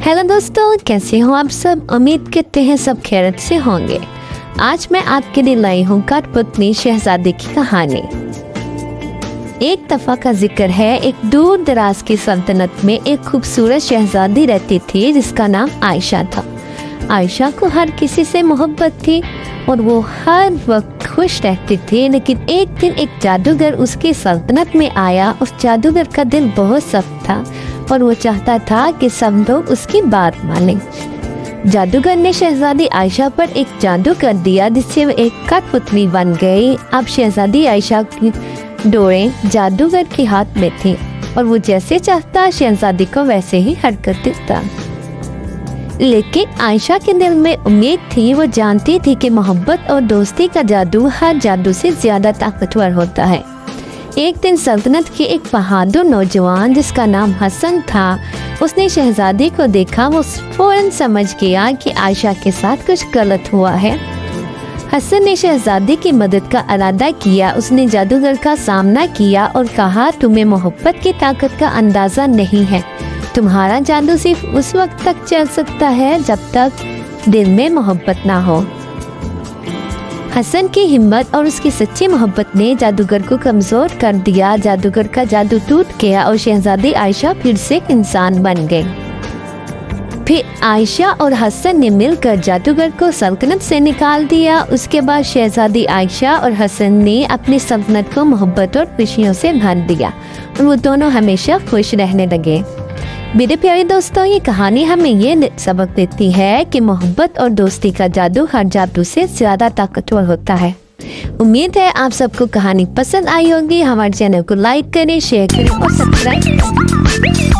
Hello दोस्तों, कैसे हो आप सब। उम्मीद करते हैं सब खैरियत से होंगे। आज मैं आपके लिए लाई हूँ कठपुतली शहजादी की कहानी। एक दफा का जिक्र है, एक दूर दराज की सल्तनत में एक खूबसूरत शहजादी रहती थी जिसका नाम आयशा था। आयशा को हर किसी से मोहब्बत थी और वो हर वक्त खुश रहती थी। लेकिन एक दिन एक जादूगर उसकी सल्तनत में आया। उस जादूगर का दिल बहुत सख्त था और वो चाहता था कि सब लोग उसकी बात मानें। जादूगर ने शहजादी आयशा पर एक जादू कर दिया जिससे वो एक कठपुतली बन गई। अब शहजादी आयशा की डोरें जादूगर के हाथ में थी और वो जैसे चाहता शहजादी को वैसे ही हरकत देता। लेकिन आयशा के दिल में उम्मीद थी। वो जानती थी कि मोहब्बत और दोस्ती का जादू हर जादू से ज्यादा ताकतवर होता है। एक दिन सल्तनत के एक बहादुर नौजवान जिसका नाम हसन था, उसने शहजादी को देखा। वो फौरन समझ गया कि आयशा के साथ कुछ गलत हुआ है। हसन ने शहजादी की मदद का इरादा किया। उसने जादूगर का सामना किया और कहा, तुम्हें मोहब्बत की ताकत का अंदाजा नहीं है। तुम्हारा जादू सिर्फ उस वक्त तक चल सकता है जब तक दिल में मोहब्बत ना हो। हसन की हिम्मत और उसकी सच्ची मोहब्बत ने जादूगर को कमजोर कर दिया। जादूगर का जादू टूट गया और शहजादी आयशा फिर से इंसान बन गई। फिर आयशा और हसन ने मिलकर जादूगर को सल्तनत से निकाल दिया। उसके बाद शहजादी आयशा और हसन ने अपनी सल्तनत को मोहब्बत और खुशियों से भर दिया और वो दोनों हमेशा खुश रहने लगे। मेरे प्यारे दोस्तों, ये कहानी हमें ये सबक देती है कि मोहब्बत और दोस्ती का जादू हर जादू से ज़्यादा ताकतवर होता है। उम्मीद है आप सबको कहानी पसंद आई होगी। हमारे चैनल को लाइक करें, शेयर करें और सब्सक्राइब करें।